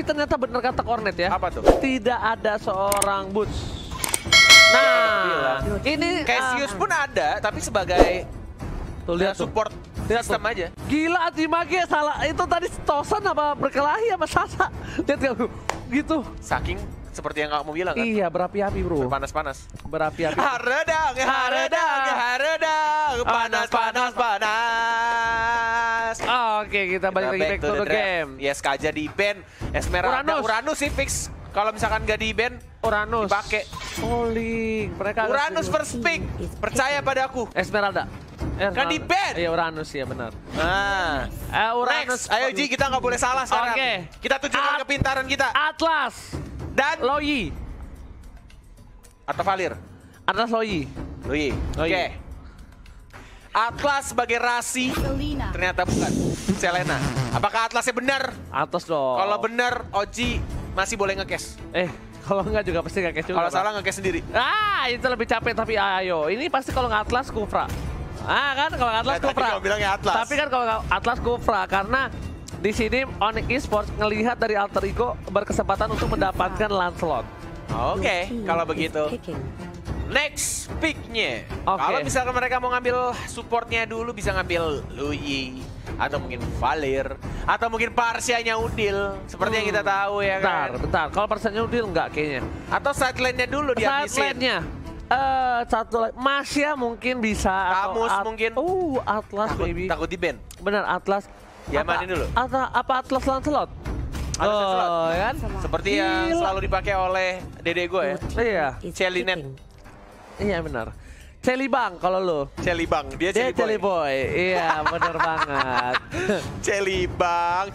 Tapi ternyata benar kata Cornet ya. Apa tuh? Tidak ada seorang Boots. Nah, ini Cassius pun ada, tapi sebagai tuh lihat support sistem aja. Gila Antimage salah itu tadi Tosan apa berkelahi sama Sasa. Lihat gak gitu. Saking seperti yang kamu bilang kan? Iya, berapi-api bro. Panas-panas. Berapi-api. Haredang, panas. Oke, kita balik lagi back to the game. Yes, aja di ban. Esmeralda, Uranus sih fix. Kalau misalkan gak di ban, Uranus dipakai. Calling. Mereka Uranus first pick. Percaya padaku. Esmeralda. Kan di ban. Iya, Uranus ya benar. Nah, Uranus. next. Ayo Ji, kita nggak boleh salah sekarang. Oke. Kita tunjukkan kepintaran kita. Atlas Dan Loyi. atau Valir. Atlas Loyi. Loyi. Oke. Atlas sebagai Rasi ternyata bukan Selena. Apakah Atlasnya benar? Atlas dong. Kalau benar, Oji masih boleh nge-cash. Kalau enggak juga pasti nggak cash juga. Kalau salah nge-cash sendiri. Itu lebih capek tapi ayo. Ini pasti kalau nggak Atlas Kufra. Kan kalau nggak Atlas Kufra. Tadi bilangnya Atlas. Tapi kan kalau nggak Atlas Kufra karena di sini Onyx Esports ngelihat dari alter ego berkesempatan untuk mendapatkan Lancelot. Oke, kalau begitu. Next pick-nya. Kalau misalkan mereka mau ngambil supportnya dulu, bisa ngambil Luyi. Atau mungkin Valir. Atau mungkin Parsianya Udil. Seperti yang kita tahu ya kan. Bentar. Kalau Parsianya Udil nggak kayaknya. Atau side lane-nya dulu dihabisin. Side lane-nya. Satu lagi. Masya mungkin bisa. Kamus mungkin. Atlas baby. Takut di ban. Benar, Atlas. Diamanin dulu. Apa Atlas Lancelot? Kan? Seperti yang selalu dipakai oleh dede gue ya. Iya. Celinet. Iya benar. Celibang kalau lu. Celibang, dia Celiboy. Iya benar banget. Celibang.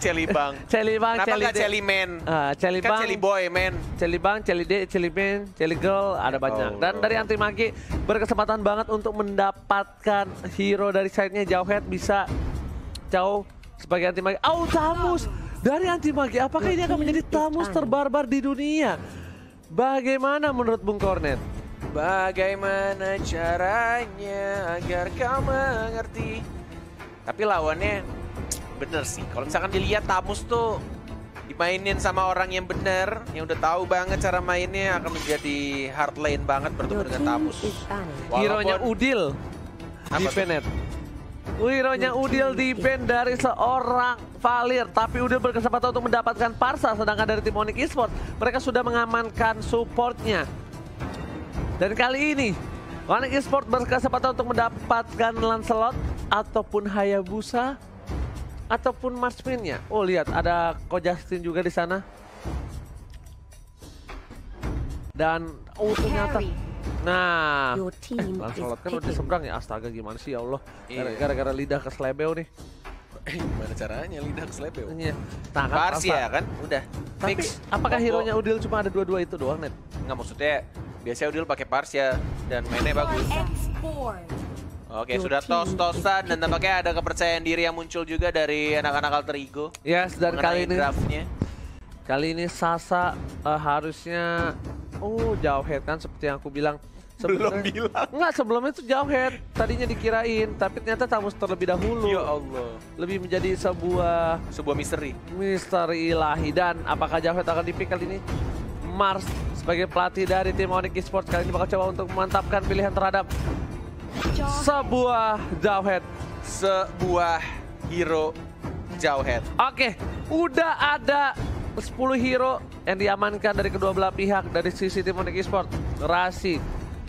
Kenapa nggak Celimen? Celibang. Kan Celiboy, men. Celibang, Celide, Celimen, Celigirl, ada banyak. Dan dari Antimage berkesempatan banget untuk mendapatkan hero dari side-nya Jauhead bisa jauh sebagai Antimage. Tamus dari Antimage. Apakah ini akan menjadi Tamus terbarbar di dunia? Bagaimana menurut Bung Cornet? Bagaimana caranya agar kau mengerti? Tapi lawannya bener sih. Kalau misalkan dilihat Tamus tuh dimainin sama orang yang bener, yang udah tahu banget cara mainnya, akan menjadi hard lane banget bertemu dengan Tamus. Hero-nya Udil di Penet. Hero-nya Udil di ban dari seorang Valir, tapi Udil berkesempatan untuk mendapatkan Parsa, sedangkan dari tim Onyx Esports mereka sudah mengamankan supportnya. Dan kali ini Onyx Esports berkesempatan untuk mendapatkan Lancelot ataupun Hayabusa ataupun Marksman-nya. Lihat ada Ko Justin juga di sana. Dan ternyata Lancelot kan udah seberang ya. Astaga gimana sih ya Allah. Gara-gara lidah ke Slebeo nih. Gimana caranya lidah ke Slebeo? Iya. Parsia kan udah tapi fix. Apakah hero-nya Udil cuma ada dua-dua itu doang, Net? Nggak, maksudnya biasanya Udil pakai Parsia dan mainnya bagus. Oke, sudah tos-tosan dan tampaknya ada kepercayaan diri yang muncul juga dari anak-anak alter ego. Yes, dan kali ini draftnya. Kali ini Sasa harusnya Jauhead kan seperti yang aku bilang. Belum bilang. Enggak, sebelumnya itu Jauhead. Tadinya dikirain, tapi ternyata Tamus terlebih dahulu. Ya Allah. Lebih menjadi sebuah misteri. Misteri ilahi. Dan apakah Jauhead akan dipik kali ini? Mars sebagai pelatih dari tim Onyx Esports kali ini bakal coba untuk memantapkan pilihan terhadap sebuah Jauhead. Sebuah hero Jauhead. Oke, udah ada 10 hero yang diamankan dari kedua belah pihak dari sisi tim Onyx Esports. Rasi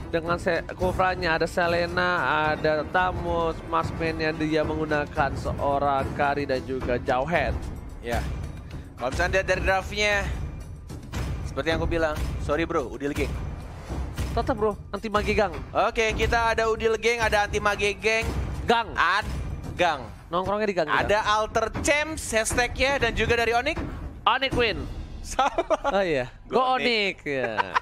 dengan Kufranya, ada Selena, ada Tamus, Marksman-nya dia menggunakan seorang Kari dan juga Jauhead. Ya, kalau misalnya lihat dari draftnya, seperti yang aku bilang, sorry bro, Udil Geng. Tetap bro, Antimage Gang. Oke, kita ada Udil Geng, ada Antimage Geng. Gang. Gang. Nongkrongnya di gang. Ada Alter Champs hashtagnya dan juga dari Onyx. Onyx win. Salah. Oh iya, Go Onyx. Ya.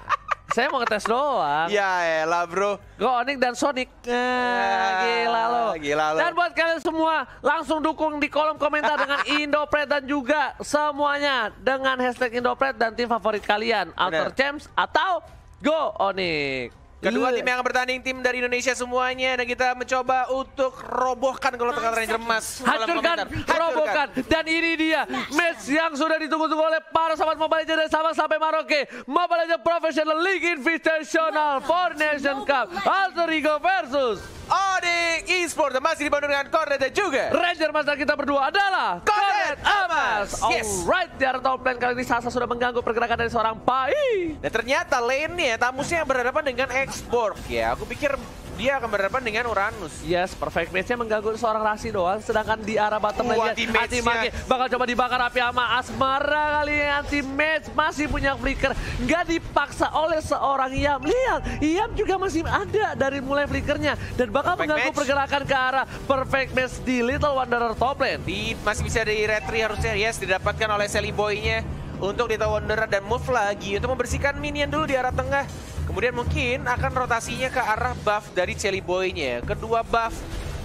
Saya mau ngetes doang. Ya elah bro. Go Onyx dan Sonic. Gila lo. Dan buat kalian semua, langsung dukung di kolom komentar dengan Indopred dan juga semuanya dengan hashtag Indopred dan tim favorit kalian. Alter Champs atau Go Onyx. Kedua tim yang bertanding tim dari Indonesia semuanya, dan kita mencoba untuk robohkan kalau tekan Ranger Emas. Hancurkan, robohkan, dan ini dia match yang sudah ditunggu-tunggu oleh para sahabat Mobile Legends dari Sabang sampai Merauke. Mobile Legends Professional League Invitational 4 Nation Cup Alter Ego versus Onyx Esports masih dibantu dengan Cornet dan juga Ranger Emas, dan kita berdua adalah Cornet Emas. Yes. Alright, di area top lane kali ini Sasa sudah mengganggu pergerakan dari seorang Pai. Dan ternyata lane-nya tamusnya yang berhadapan dengan Xborg ya. Aku pikir dia akan berhadapan dengan Uranus. Yes, perfect match-nya mengganggu seorang Rasi doang. Sedangkan di arah bottom lane Anti-Mage bakal coba dibakar api sama Asmara kali ini. Anti-Mage masih punya flicker. Nggak dipaksa oleh seorang Yam. Lihat, Yam juga masih ada dari mulai flickernya. Dan bakal mengganggu pergerakan ke arah perfect match di Little Wanderer top lane. Masih bisa di retry harusnya, yes, didapatkan oleh Sally Boy-nya untuk Little Wanderer dan move lagi untuk membersihkan minion dulu di arah tengah. Kemudian mungkin akan rotasinya ke arah buff dari Sally Boy-nya. Kedua buff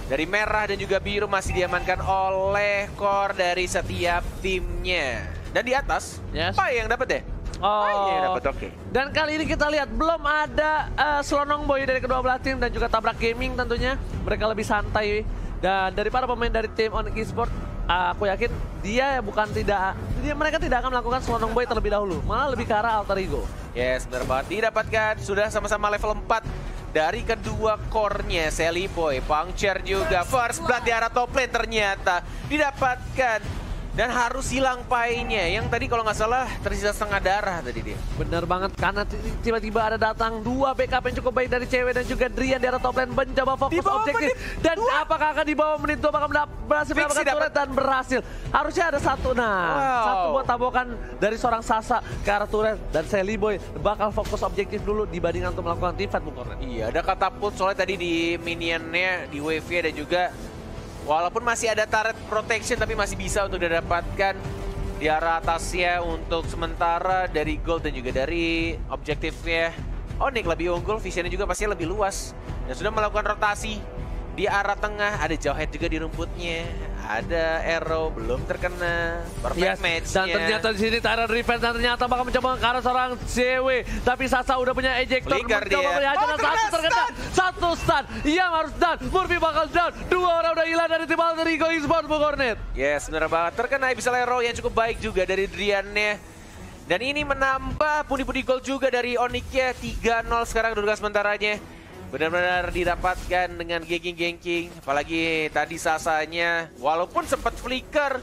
dari merah dan juga biru masih diamankan oleh core dari setiap timnya. Dan di atas, apa yang dapat deh? Oh, dapat, oke. Dan kali ini kita lihat belum ada Slonong Boy dari kedua belah tim dan juga Tabrak Gaming tentunya. Mereka lebih santai. Dan dari para pemain dari tim Onyx Esports, aku yakin mereka tidak akan melakukan Slonong Boy terlebih dahulu. Malah lebih ke arah Alter Ego. Yes, benar banget. Didapatkan sudah sama-sama level 4 dari kedua core-nya. Sally Boy, Puncture juga. First Blood di arah top lane ternyata didapatkan. Dan harus hilang Pai-nya yang tadi kalau nggak salah tersisa setengah darah tadi dia. Bener banget, karena tiba-tiba ada datang dua backup yang cukup baik dari cewek dan juga Drian di arah top lane mencoba fokus objektif. Dan apakah akan dibawa menit 2 bakal berhasil mendapatkan turret dan berhasil. Harusnya ada satu, satu buat tabokan dari seorang Sasa ke arah turret. Dan Sally Boy bakal fokus objektif dulu dibandingkan untuk melakukan team fight, Bung Kornet. Iya, ada katapult soalnya tadi di minionnya, di wave-nya dan juga walaupun masih ada turret protection tapi masih bisa untuk didapatkan di arah atasnya untuk sementara dari gold dan juga dari objektifnya. Onyx lebih unggul, visionnya juga pasti lebih luas. Dan sudah melakukan rotasi di arah tengah, ada Jawhead juga di rumputnya. Ada Arrow, belum terkena. Perfect match. Dan ternyata di sini Tyrant Revenge dan ternyata bakal mencoba ke arah seorang CW. Tapi Sasa udah punya ejector. Mencoba melihatnya satu terkena. Satu stun. Yang harus down. Murphy bakal down. Dua orang udah hilang dari tim Alter Ego Esports, Bung Kornet. Yes, bener banget. Terkena bisa Arrow yang cukup baik juga dari Drian-nya. Dan ini menambah pundi-pundi gol juga dari Onyx-nya. 3-0 sekarang kedudukan sementaranya. Benar-benar didapatkan dengan ganking-ganking. Apalagi tadi Sasanya, walaupun sempat flicker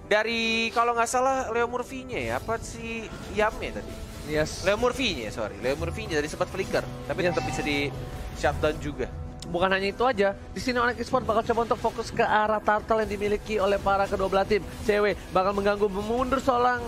dari kalau nggak salah Leo Murphy-nya ya. Apa sih Yam-nya tadi? Yes. Leo Murphy-nya, sorry. Leo Murphy-nya tadi sempat flicker. Tapi tetap bisa di shutdown juga. Bukan hanya itu aja, di sini Onyx Esports bakal coba untuk fokus ke arah turtle yang dimiliki oleh para kedua belah tim. CW bakal mengganggu mundur seorang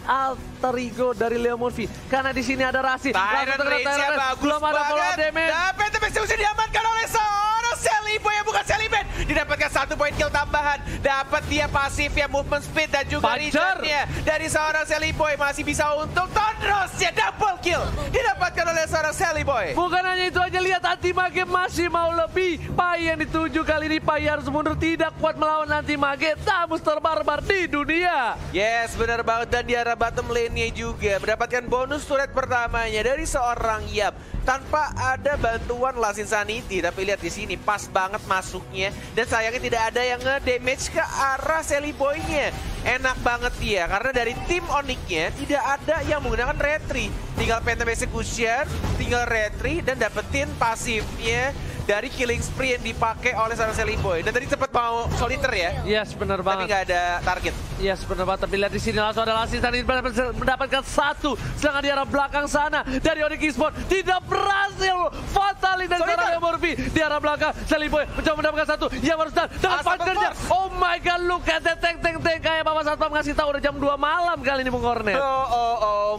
Alter Ego dari Leo Murphy karena di sini ada Rasi. Tyrant Rage-nya bagus belum ada follow damage. Tapi bisa diamankan oleh seorang Sally Boy yang bukan Sally Man. Didapatkan 1 poin kill tambahan. Dapat dia pasif ya, movement speed dan juga regen-nya dari seorang Sally Boy. Masih bisa untuk Tondros ya, double kill didapatkan oleh seorang Sally Boy. Bukan hanya itu aja, lihat Anti-Mage masih mau lebih. Pai yang dituju kali ini, Pai harus mundur, tidak kuat melawan Anti-Mage. Tamus terbarbar di dunia. Yes, benar banget. Dan di arah bottom lane-nya juga mendapatkan bonus turret pertamanya dari seorang Yap tanpa ada bantuan Last Insanity. Tapi lihat di sini pas banget masuknya dan sayangnya tidak ada yang nge-damage ke arah Sally Boy-nya. Enak banget dia karena dari tim Onyx-nya tidak ada yang menggunakan retry. Tinggal Phantom Execution, tinggal retry dan dapetin pasifnya dari killing spree yang dipakai oleh seorang Sally Boy. Dan tadi sempat mau soliter ya. Yes, benar banget. Tapi nggak ada target. Yes, benar banget. Tapi lihat di sini langsung ada Last Insanity mendapatkan 1. Sedangkan di arah belakang sana dari Onyx Esports tidak berhasil. Fatali dan seorang Leo Murphy di arah belakang. Sally Boy mencoba mendapatkan 1. Yang harus dengan partnernya. Oh my god, look at that tank. Kayak Bapak Satpam ngasih tahu udah jam 2 malam kali ini, Bung Kornet.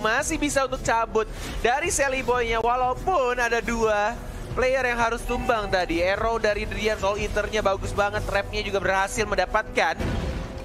Masih bisa untuk cabut dari Sally Boy-nya walaupun ada 2 player yang harus tumbang tadi. Arrow dari Drian, Soul Eater-nya bagus banget, trap-nya juga berhasil mendapatkan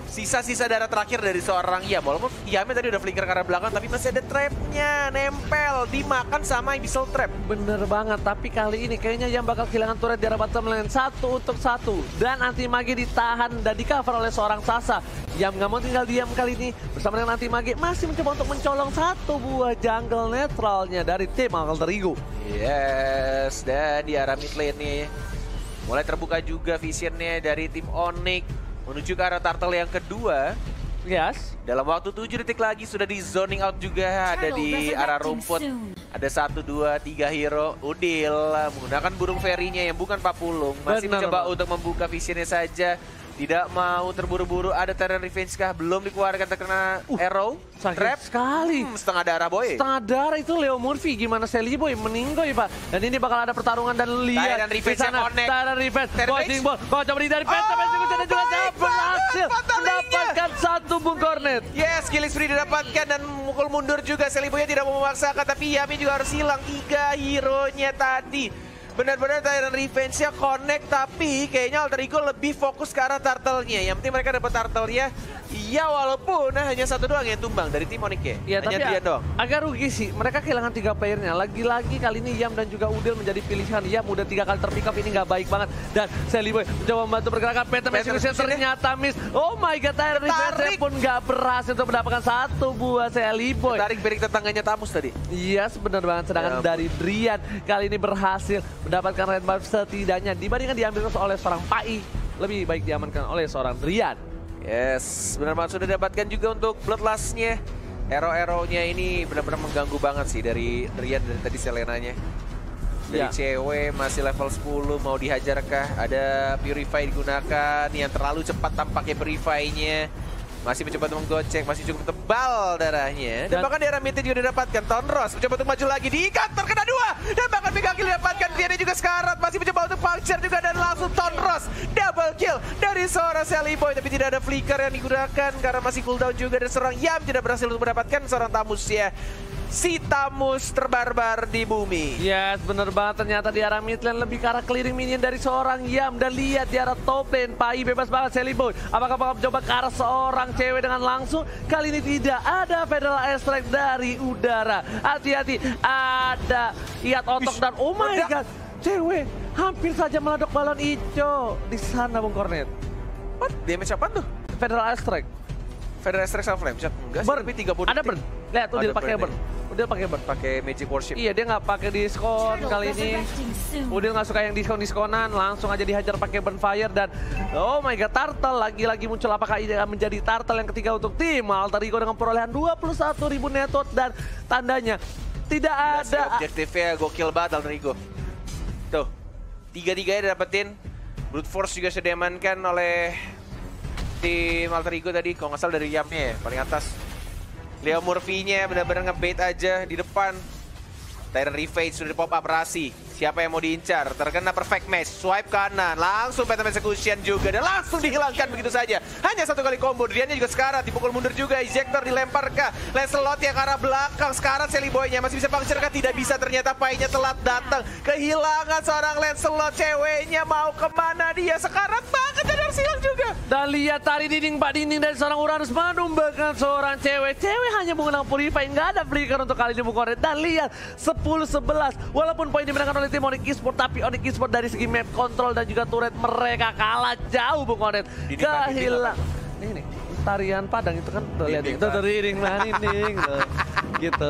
sisa-sisa darah terakhir dari seorang Yam. Walaupun Yamnya tadi udah flicker ke arah belakang, tapi masih ada trapnya nempel, dimakan sama Abyssal Trap. Bener banget, tapi kali ini kayaknya Yam bakal kehilangan turret di arah bottom lane 1 untuk 1. Dan anti-mage ditahan dan di-cover oleh seorang Sasa. Yam nggak mau tinggal diam kali ini. Bersama dengan anti-mage masih mencoba untuk mencolong satu buah jungle netralnya dari tim Alter Ego. Yes, dan di arah mid lane nih mulai terbuka juga visionnya dari tim Onyx menuju ke arah turtle yang kedua. Yes. Dalam waktu 7 detik lagi sudah di zoning out juga, ada di arah rumput. Ada 1, 2, 3 hero. Udil menggunakan burung fairy-nya yang bukan papulung. Masih mencoba untuk membuka visionnya saja. Tidak mau terburu-buru. Ada Terran Revenge kah? Belum dikeluarkan terkena arrow. Trap sekali. Setengah darah boy. Setengah darah itu Leo Murphy. Gimana Sally Boy meninggoy Pak. Dan ini bakal ada pertarungan dan lihat Terran Revenge yang connect. Terran Revenge. Coaching ball. Kau coba dari Penta. Juga berhasil mendapatkan satu bung cornet. Yes, killing spree didapatkan dan mukul mundur juga. Sally Boy tidak mau memaksakan. Tapi Yami juga harus hilang 3 hero-nya tadi. Benar-benar Tyrant Revenge-nya connect, tapi kayaknya Alter Ego lebih fokus ke arah turtle-nya. Yang penting mereka dapat turtle-nya, ya walaupun hanya 1 doang yang tumbang dari tim Onyx ya. Iya, hanya tapi dia doang. Agak rugi sih, mereka kehilangan 3 playernya. Lagi-lagi kali ini Yam dan juga Udil menjadi pilihan. Yam udah 3 kali terpick up, ini nggak baik banget. Dan Sally Boy mencoba membantu pergerakan Penta Execution ternyata miss. Oh my god, Tyrant Revenge pun nggak berhasil untuk mendapatkan 1 buah Sally Boy. Tarik piring tetangganya Tamus tadi. Iya, benar banget. Sedangkan dari Drian kali ini berhasil mendapatkan red buff setidaknya dibandingkan diambil oleh seorang Pai, lebih baik diamankan oleh seorang Drian. Yes, benar banget sudah dapatkan juga untuk Bloodlust-nya. Arrow-arrow-nya ini benar-benar mengganggu banget sih dari Drian dan tadi Selenanya. Dari cewek masih level 10 mau dihajarkah? Ada Purify digunakan yang terlalu cepat tampaknya Purify-nya. Masih mencoba untuk menggocek, masih cukup tebal darahnya. Dan bahkan di arah mid juga didapatkan. Tonros mencoba untuk maju lagi, diikat, terkena 2. Dan bahkan Mega Kill didapatkan, dia juga sekarat. Masih mencoba untuk puncture juga dan langsung Tonros. Double kill dari seorang Sally Boy. Tapi tidak ada flicker yang digunakan karena masih cooldown juga. Dan seorang Yam tidak berhasil untuk mendapatkan seorang Tamus ya. Si Tamus terbarbar di bumi. Yes, bener banget. Ternyata di arah mid lane lebih ke arah clearing minion dari seorang Yam. Dan lihat di arah top lane, Pai bebas banget Sally Boy. Apakah bakal mencoba ke arah seorang cewek dengan langsung? Kali ini tidak ada Federal Airstrike dari udara. Hati-hati, ada Iat Otok dan oh my god, cewek hampir saja meledok balon hijau di sana Bung Cornet. What? Damage apa tuh? Federal Airstrike. Federal Airstrike sama Flame Shot? Enggak sih, tapi 30 ada burn. Lihat, Udil pakai burn. Udil pakai burn. Pakai Magic Worship. Iya, dia nggak pakai diskon kali ini. Udil nggak suka yang diskon-diskonan, langsung aja dihajar pakai burn fire dan oh my god, turtle lagi-lagi muncul. Apakah ini akan menjadi turtle yang ketiga untuk tim Alter Ego dengan perolehan 21.000 netot dan tandanya tidak ada. Objektifnya gokil banget Alter Ego. Tuh, 3-3-nya dapetin. Brute Force juga sudah diamankan oleh tim Alter Ego tadi, kalau nggak salah dari Yamnya ya, paling atas. Leo Murphy-nya benar-benar ngebait aja di depan. Tyrant Revenge sudah di pop up Rasi. Siapa yang mau diincar? Terkena perfect match. Swipe kanan. Langsung Phantom Execution juga. Dan langsung dihilangkan begitu saja. Hanya 1 kali combo. Driannya juga sekarat. Dipukul mundur juga. Ejector dilempar ke Lancelot yang ke arah belakang. Sekarat Sally Boy-nya. Masih bisa puncture kah? Tidak bisa. Ternyata Pai-nya telat datang. Kehilangan seorang Lancelot. Ceweknya mau kemana dia? Sekarat banget. Dan harus hilang juga. Dan lihat tari dinding Pak Dinding dari seorang Uranus menumbangkan seorang cewek. Cewek hanya menggunakan Purify. Nggak ada flicker untuk kali ini Bung Cornet. Dan lihat 10-11. Walaupun poin dimenangkan oleh tim Onyx Esports, tapi Onyx Esports dari segi map control dan juga turret mereka kalah jauh Bung Cornet. Kehilang. Ini tarian Padang itu kan lihat itu dinding mah dinding gitu.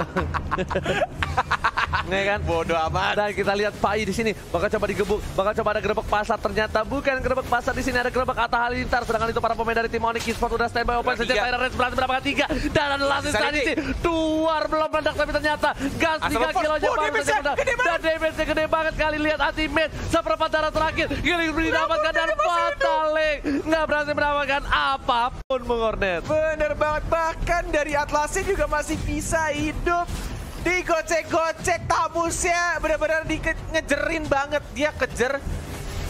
Nih kan, bodoh amat. Dan kita lihat Pai di sini bakal coba digebuk, bakal coba ada gerbek pasar. Ternyata bukan gerbek pasar, di sini ada gerbek Atta Halilintar. Sedangkan itu para pemain dari tim Onyx Esports udah standby open saja. Tyrant Revenge berhasil mendapatkan 3 dan ada langsung tadi Duar belum meledak, tapi ternyata gas 3 kilonya baru saja meledak. Dan damage-nya gede banget kali. Lihat ultimate seperempat darah terakhir, Killing Spree didapatkan dan Fatalik nggak berhasil mendapatkan apapun Bung Cornet. Bener banget, bahkan dari Atlasnya juga masih bisa hidup. Digocek-gocek Tamusnya, benar-benar ngejerin banget. Dia kejar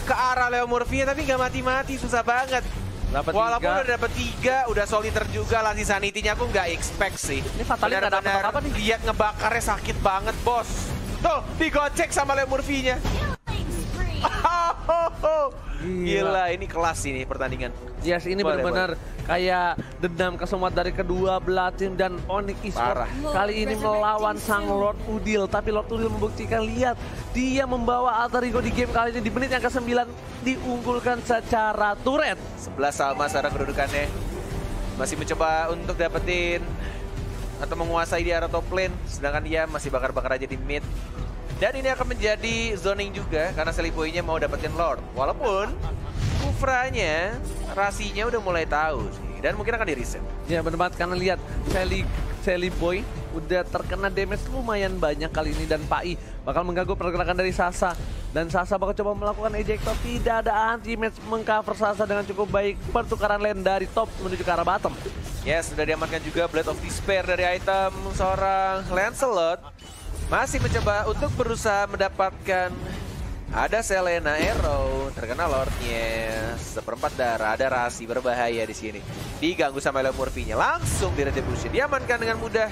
ke arah Leo Murphy-nya tapi nggak mati-mati, susah banget. Walaupun udah dapet 3, udah soliter juga. Lansi sanitinya aku nggak expect sih. Ini Fatalik nggak dapat apa-apa nih. Lihat ngebakarnya sakit banget bos. Tuh, digocek sama Leo Murphy-nya. Gila, ini kelas ini pertandingan. Yes, ini benar-benar kayak dendam kesemua dari kedua belah tim dan Onyx Esports kali ini melawan sang Lord Udil. Tapi Lord Udil membuktikan, lihat dia membawa Alter Ego di game kali ini di menit yang ke-9 diunggulkan secara turret. 11 sama secara kedudukannya. Masih mencoba untuk dapetin atau menguasai di area top lane, sedangkan dia masih bakar-bakar aja di mid. Dan ini akan menjadi zoning juga karena Seliboy-nya mau dapetin Lord. Walaupun Kufranya, rasinya udah mulai tahu sih. Dan mungkin akan di-reset. Ya bener banget, karena lihat Seliboy udah terkena damage lumayan banyak kali ini. Dan Pai bakal mengganggu pergerakan dari Sasa. Dan Sasa bakal coba melakukan ejector. Tidak ada anti-match mengcover Sasa dengan cukup baik. Pertukaran lane dari top menuju ke arah bottom. Yes, sudah diamankan juga Blade of Despair dari item seorang Lancelot. Masih mencoba untuk berusaha mendapatkan. Ada Selena Arrow, terkena Lordnya, seperempat darah, ada Rasi berbahaya di sini. Diganggu sama Murphy-nya, langsung di retribution, diamankan dengan mudah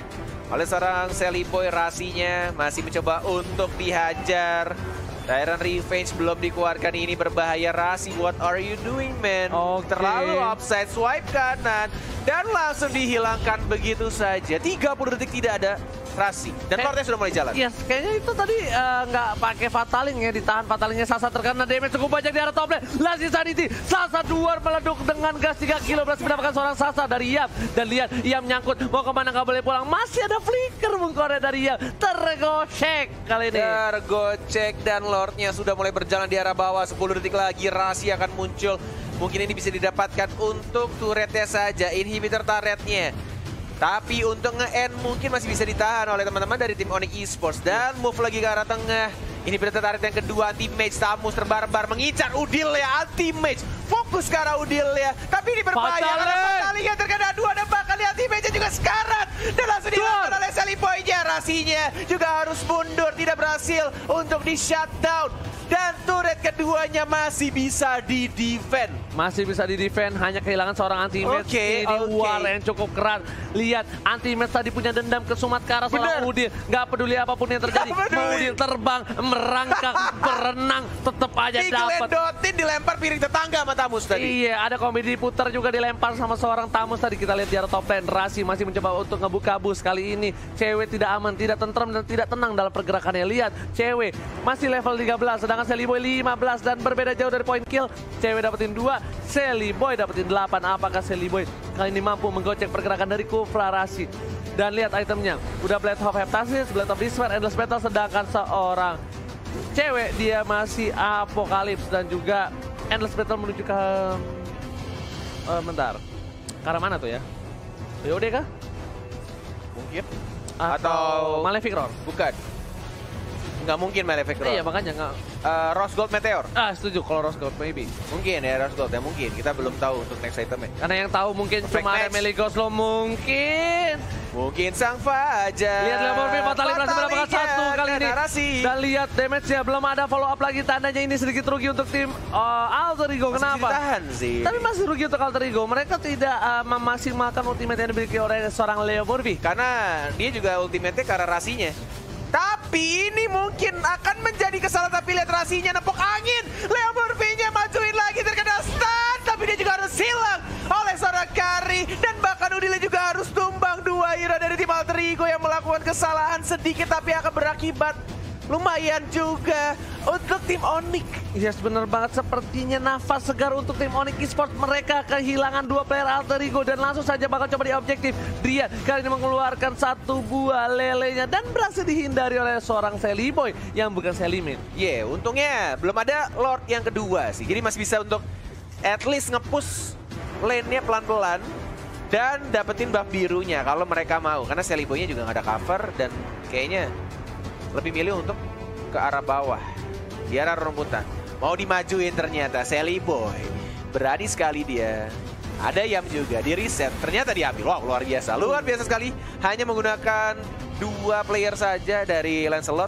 oleh seorang Seliboy. Rasinya masih mencoba untuk dihajar. Tyrant Revenge belum dikeluarkan, ini berbahaya. Rasi, what are you doing, man? Terlalu upside swipe kanan dan langsung dihilangkan begitu saja. 30 detik tidak ada Rasi dan Lordnya sudah mulai jalan. Yes, kayaknya itu tadi nggak pakai Fataling ya, ditahan Fatalingnya. Sasa terkena damage cukup banyak di arah top lane. Last Insanity, Sasa duar meleduk dengan gas 3 kilo, berhasil mendapatkan seorang Sasa dari Yam. Dan lihat, Yam nyangkut, mau kemana nggak boleh pulang. Masih ada flicker mengkorek dari Yam. Tergocek kali ini. Tergocek dan Lordnya sudah mulai berjalan di arah bawah. 10 detik lagi Rasi akan muncul. Mungkin ini bisa didapatkan untuk turretnya saja, inhibitor turretnya. Tapi untuk nge-end mungkin masih bisa ditahan oleh teman-teman dari tim Onyx Esports. Dan move lagi ke arah tengah. Ini turret yang kedua, anti-mage. Tamus terbarbar mengincar Udil ya, anti-mage. Fokus ke arah Udil ya. Tapi ini berbahaya karena Fatalingnya terkena 2 dan bahkan anti-mage juga sekarat. Dan langsung dilakukan oleh Seliboy-nya. Rasinya juga harus mundur, tidak berhasil untuk di-shutdown. Dan turret keduanya masih bisa di-defend. Masih bisa di-defend, hanya kehilangan seorang anti-match. Ini war yang cukup keras. Lihat, anti-match tadi punya dendam ke Sumat ke arah seorang Udil. Gak peduli apapun yang terjadi. Udil terbang, merangkak, berenang, tetap aja dapat. Digelendotin, dilempar piring tetangga sama Tamus tadi. Iya, ada komedi putar juga dilempar sama seorang Tamus tadi. Kita lihat di arah top lane. Rasi masih mencoba untuk ngebuka bus. Kali ini cewek tidak aman, tidak tentram, dan tidak tenang dalam pergerakannya. Lihat, cewek masih level 13, sedangkan Seliboy 15 dan berbeda jauh dari point kill. Cewek dapetin 2, Seliboy dapetin 8. Apakah Seliboy kali ini mampu menggocek pergerakan dari Kufra Rasi? Dan lihat itemnya, udah Blade of Heptasis, Blade of Despair, Endless Battle, sedangkan seorang cewek dia masih Apokalips dan juga Endless Battle menuju ke bentar. Ke arah mana tuh ya? BOD kah? Mungkin. Atau Malefic Roar? Bukan. Nggak mungkin Malefic Roar. Iya, makanya nggak. Rose Gold Meteor. Setuju kalau Rose Gold maybe. Mungkin ya Rose Gold ya, mungkin. Kita belum tahu untuk next itemnya. Karena yang tahu mungkin cuma ada Meligoslo mungkin. Mungkin Sang Fajar. Lihat Murphy Fatali berhasil mendapatkan 1 kali ini. Dan lihat damage-nya belum ada follow up lagi. Tandanya ini sedikit rugi untuk tim Alter Ego. Kenapa? Ditahan sih. Tapi masih rugi untuk Alter Ego. Mereka tidak memaksimalkan ultimate yang dimiliki oleh seorang Leo Murphy. Karena dia juga ultimate-nya ke arah Rasinya. Tapi ini mungkin akan menjadi kesalahan. Tapi lihat Rasinya nepok angin. Leo Murphy-nya majuin lagi, terkena stun. Tapi dia juga harus hilang oleh seorang Kari. Dan bahkan Udile juga harus tumbang. 2 hero dari tim Alter Ego yang melakukan kesalahan sedikit tapi akan berakibat lumayan juga untuk tim Onyx. Yes, bener banget. Sepertinya nafas segar untuk tim Onyx Esports. Mereka kehilangan 2 player Alter Ego dan langsung saja bakal coba di objektif. Dia kali ini mengeluarkan 1 buah lelenya dan berhasil dihindari oleh seorang Seliboy yang bukan Selimin. Untungnya belum ada Lord yang kedua sih. Jadi masih bisa untuk at least nge-push lane-nya pelan-pelan dan dapetin buff birunya kalau mereka mau. Karena Seliboy-nya juga nggak ada cover dan kayaknya lebih milih untuk ke arah bawah, di arah rumputan. Mau dimajuin ternyata Seliboy. Berani sekali dia. Ada Yam juga, di reset. Ternyata diambil. Wow, luar biasa. Luar biasa sekali. Hanya menggunakan 2 player saja dari Lancelot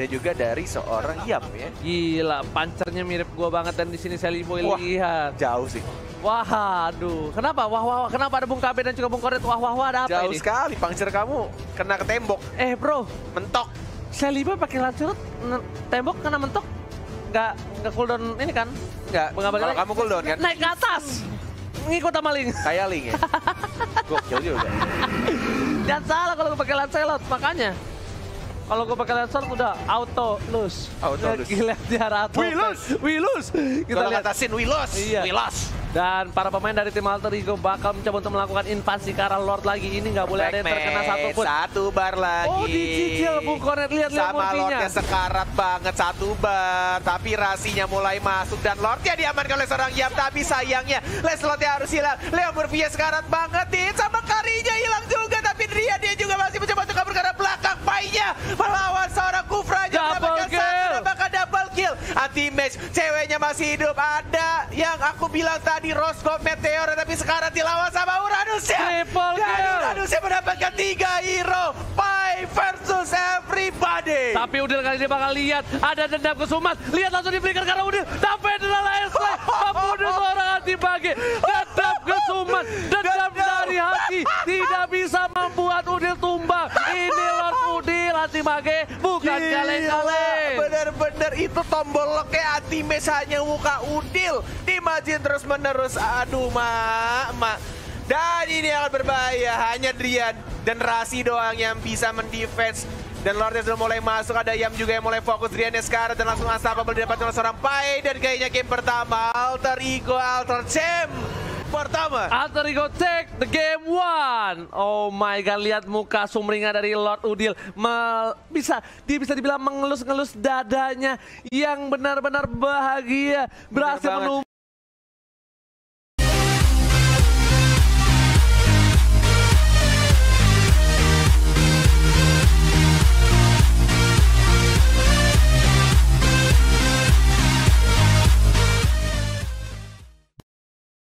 dan juga dari seorang Yam ya. Gila, pancernya mirip gua banget dan di sini Seliboy lihat. Jauh sih. Wah, aduh. Kenapa? Wah. Kenapa ada Bung KB dan juga Bung Koret? Wah, ada apa jauh ini? Jauh sekali. Pancer kamu kena ke tembok. Bro. Mentok. Seliboy pakai Lancelot tembok kena mentok. Nggak cooldown ini kan? Enggak, kalau kamu cooldown kan? Naik ke atas. Ngikut sama Link. Kayak Link ya? Gokil juga. Jangan salah kalau gue pakai Lancelot, makanya. Kalau gue pakai Lancelot udah auto lose. Gila dia rata. We lose. Kita lihat atasin we lost. Iya. We lost. Dan para pemain dari tim Alter Ego bakal mencoba untuk melakukan invasi ke arah Lord lagi. Ini nggak boleh ada yang terkena satupun. Satu bar lagi. Oh, dicicil Bung Cornet, lihat sama Lordnya. Lordnya sekarat banget, satu bar. Tapi rasinya mulai masuk dan Lordnya diamankan oleh seorang Yam. Tapi sayangnya Lancelotnya harus hilang. Leo Murphy sekarat banget, sama Karinya hilang juga. Tapi dia juga masih mencoba untuk kabur karena belakang Pai-nya melawan seorang Kufra aja mendapatkan double kill. Anti-match, ceweknya masih hidup. Ada yang aku bilang tadi Roscoe Meteor, tapi sekarang dilawan sama Uranusnya. Dan Uranusnya mendapatkan 3 hero. Pai versus everybody. Tapi Udil kali ini bakal lihat ada dendam kesumat. Lihat langsung diberikan karena Udil. Tapi adalah Leslie membunuh seorang anti-bage. Dendam kesumat, dendam dari hati tidak bisa membuat Udil tumbang. Ini Lord Udil anti-bage, bukan kaleng-kaleng. Bener-bener itu tombol locknya anti-match hanya muka Udil. Dimajin terus-menerus. Aduh, mak. Dan ini akan berbahaya. Hanya Drian dan Rasi doang yang bisa mendefense. Dan Lordnya sudah mulai masuk. Ada Yam juga yang mulai fokus. Driannya sekarang dan langsung unstoppable didapatkan oleh seorang Pai. Dan kayaknya game pertama Alter Ego Alter Champ pertama. Alter Ego take the game 1. Oh my god, lihat muka sumringah dari Lord Udil. Dia bisa dibilang mengelus-ngelus dadanya yang benar-benar bahagia. Berhasil